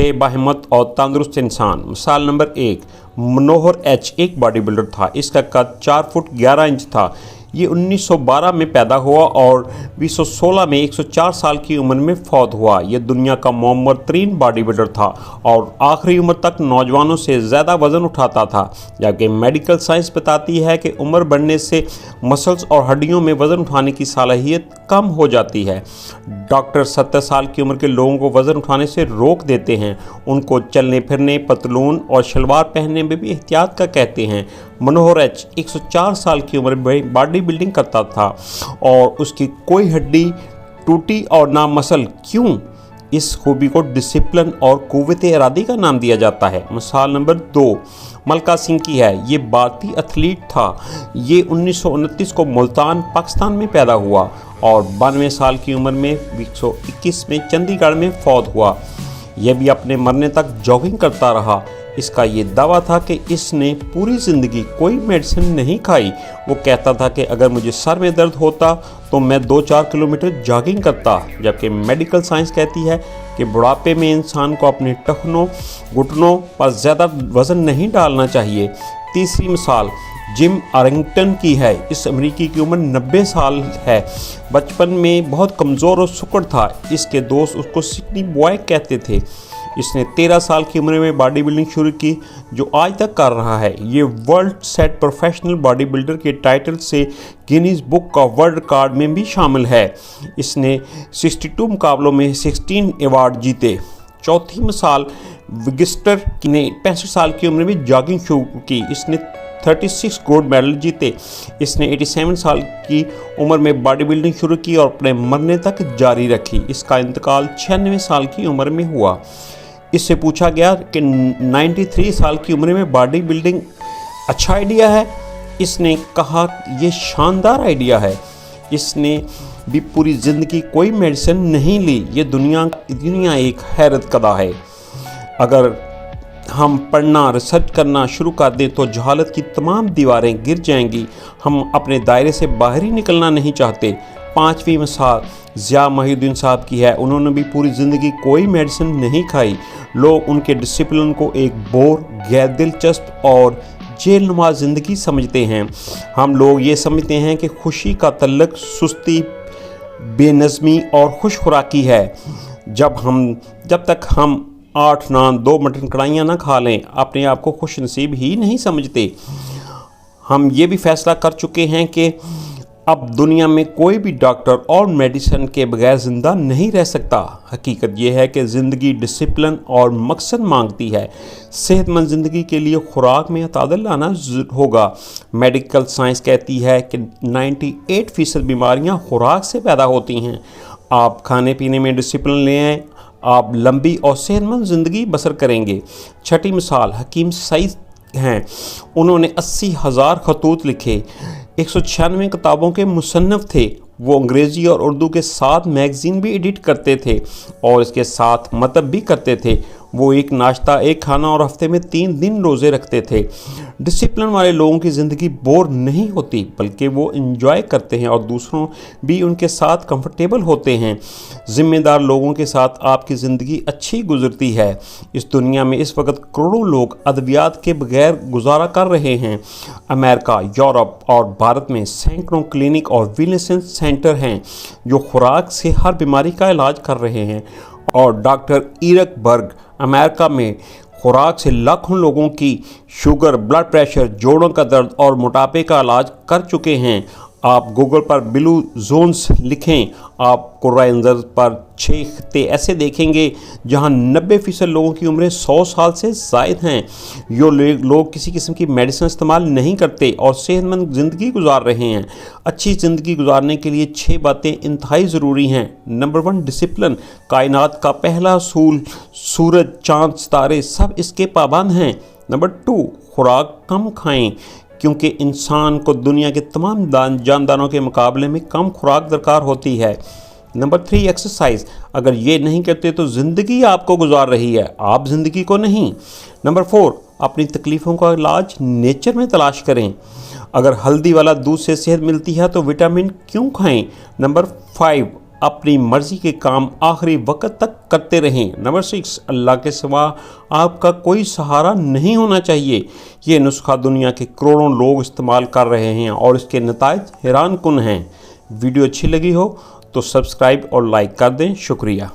6 बाहिम्मत और तंदुरुस्त इंसान। मिसाल नंबर 1, मनोहर एच एक बॉडी बिल्डर था। इसका कद 4 फुट 11 इंच था। ये 1912 में पैदा हुआ और 2016 में 104 साल की उम्र में फौत हुआ। ये दुनिया का मौमर तरीन बॉडी बिल्डर था और आखिरी उम्र तक नौजवानों से ज़्यादा वज़न उठाता था, जबकि मेडिकल साइंस बताती है कि उम्र बढ़ने से मसल्स और हड्डियों में वज़न उठाने की सलाहियत कम हो जाती है। डॉक्टर 70 साल की उम्र के लोगों को वज़न उठाने से रोक देते हैं। उनको चलने फिरने, पतलून और शलवार पहनने में भी एहतियात का कहते हैं। मनोहर एच 104 साल की उम्र में बॉडी बिल्डिंग करता था और उसकी कोई हड्डी टूटी और ना मसल। क्यों? इस खूबी को डिसिप्लिन और कुव्वत इरादी का नाम दिया जाता है। मिसाल नंबर 2 मलका सिंह की है। ये भारतीय एथलीट था। ये 1929 को मुल्तान पाकिस्तान में पैदा हुआ और 92 साल की उम्र में 2021 में चंडीगढ़ में फौत हुआ। यह भी अपने मरने तक जॉगिंग करता रहा। इसका ये दावा था कि इसने पूरी ज़िंदगी कोई मेडिसिन नहीं खाई। वो कहता था कि अगर मुझे सर में दर्द होता तो मैं 2-4 किलोमीटर जॉगिंग करता। जबकि मेडिकल साइंस कहती है कि बुढ़ापे में इंसान को अपने टखनों घुटनों पर ज़्यादा वज़न नहीं डालना चाहिए। तीसरी मिसाल जिम आरिंगटन की है। इस अमेरिकी की उम्र 90 साल है। बचपन में बहुत कमज़ोर और सुकड़ था। इसके दोस्त उसको सिकनी बॉय कहते थे। इसने 13 साल की उम्र में बॉडी बिल्डिंग शुरू की, जो आज तक कर रहा है। ये world set professional body builder के टाइटल से गिनीज बुक का वर्ल्ड रिकॉर्ड में भी शामिल है। इसने 62 मुकाबलों में 16 अवार्ड जीते। चौथी मिसाल विगिस्टर ने 65 साल की उम्र में जॉगिंग शुरू की। इसने 36 गोल्ड मेडल जीते। इसने 87 साल की उम्र में बॉडी बिल्डिंग शुरू की और अपने मरने तक जारी रखी। इसका इंतकाल 96 साल की उम्र में हुआ। इससे पूछा गया कि 93 साल की उम्र में बॉडी बिल्डिंग अच्छा आइडिया है। इसने कहा यह शानदार आइडिया है। इसने भी पूरी ज़िंदगी कोई मेडिसिन नहीं ली। ये दुनिया एक हैरत कदा है। अगर हम पढ़ना रिसर्च करना शुरू कर दें तो जहालत की तमाम दीवारें गिर जाएंगी। हम अपने दायरे से बाहर ही निकलना नहीं चाहते। 5वीं मिसाल ज़िया मोहिउद्दीन साहब की है। उन्होंने भी पूरी ज़िंदगी कोई मेडिसिन नहीं खाई। लोग उनके डिसिप्लिन को एक बोर, गैर दिलचस्प और जेलनुमा ज़िंदगी समझते हैं। हम लोग ये समझते हैं कि खुशी का तल्लुक सुस्ती, बेनज़मी और खुश खुराकी है। जब तक हम 8 नान 2 मटन कढ़ाइयाँ ना खा लें, अपने आप को खुश नसीब ही नहीं समझते। हम ये भी फैसला कर चुके हैं कि अब दुनिया में कोई भी डॉक्टर और मेडिसिन के बगैर ज़िंदा नहीं रह सकता। हकीकत यह है कि ज़िंदगी डिसिप्लिन और मकसद मांगती है। सेहतमंद ज़िंदगी के लिए खुराक में अतादल लाना होगा। मेडिकल साइंस कहती है कि 98% बीमारियां खुराक से पैदा होती हैं। आप खाने पीने में डिसिप्लिन ले आएँ, आप लंबी और सेहतमंद ज़िंदगी बसर करेंगे। छठी मिसाल हकीम सईद हैं। उन्होंने 80,000 खतूत लिखे, 196 किताबों के मुसन्नफ़ थे। वो अंग्रेज़ी और उर्दू के साथ मैगज़ीन भी एडिट करते थे और इसके साथ मतब भी करते थे। वो एक नाश्ता, एक खाना और हफ्ते में 3 दिन रोज़े रखते थे। डिसिप्लिन वाले लोगों की ज़िंदगी बोर नहीं होती, बल्कि वो इंजॉय करते हैं और दूसरों भी उनके साथ कंफर्टेबल होते हैं। ज़िम्मेदार लोगों के साथ आपकी ज़िंदगी अच्छी गुजरती है। इस दुनिया में इस वक्त करोड़ों लोग अद्वियात के बगैर गुजारा कर रहे हैं। अमेरिका, यूरोप और भारत में सैकड़ों क्लिनिक और वेलनेस सेंटर हैं जो खुराक से हर बीमारी का इलाज कर रहे हैं। और डॉक्टर ईरक बर्ग अमेरिका में खुराक से लाखों लोगों की शुगर, ब्लड प्रेशर, जोड़ों का दर्द और मोटापे का इलाज कर चुके हैं। आप गूगल पर ब्लू जोन्स लिखें, आपको राइंजर पर 6 खित्ते ऐसे देखेंगे जहां 90% लोगों की उम्रें 100 साल से ज़ायद हैं। यो लोग किसी किस्म की मेडिसिन इस्तेमाल नहीं करते और सेहतमंद ज़िंदगी गुजार रहे हैं। अच्छी ज़िंदगी गुजारने के लिए 6 बातें इंतहाई ज़रूरी हैं। Number 1 discipline. कायनात का पहला असूल, सूरज, चाँद, सितारे सब इसके पाबंद हैं। नंबर 2 खुराक कम खाएँ, क्योंकि इंसान को दुनिया के तमाम जानदारों के मुकाबले में कम खुराक दरकार होती है। Number 3 exercise. अगर ये नहीं करते तो ज़िंदगी आपको गुजार रही है, आप ज़िंदगी को नहीं। नंबर 4 अपनी तकलीफ़ों का इलाज नेचर में तलाश करें। अगर हल्दी वाला दूध से सेहत मिलती है तो विटामिन क्यों खाएं। नंबर 5 अपनी मर्जी के काम आखिरी वक्त तक करते रहें। नंबर 6, अल्लाह के सिवा आपका कोई सहारा नहीं होना चाहिए। ये नुस्खा दुनिया के करोड़ों लोग इस्तेमाल कर रहे हैं और इसके नताइज हैरान कुन हैं। वीडियो अच्छी लगी हो तो सब्सक्राइब और लाइक कर दें। शुक्रिया।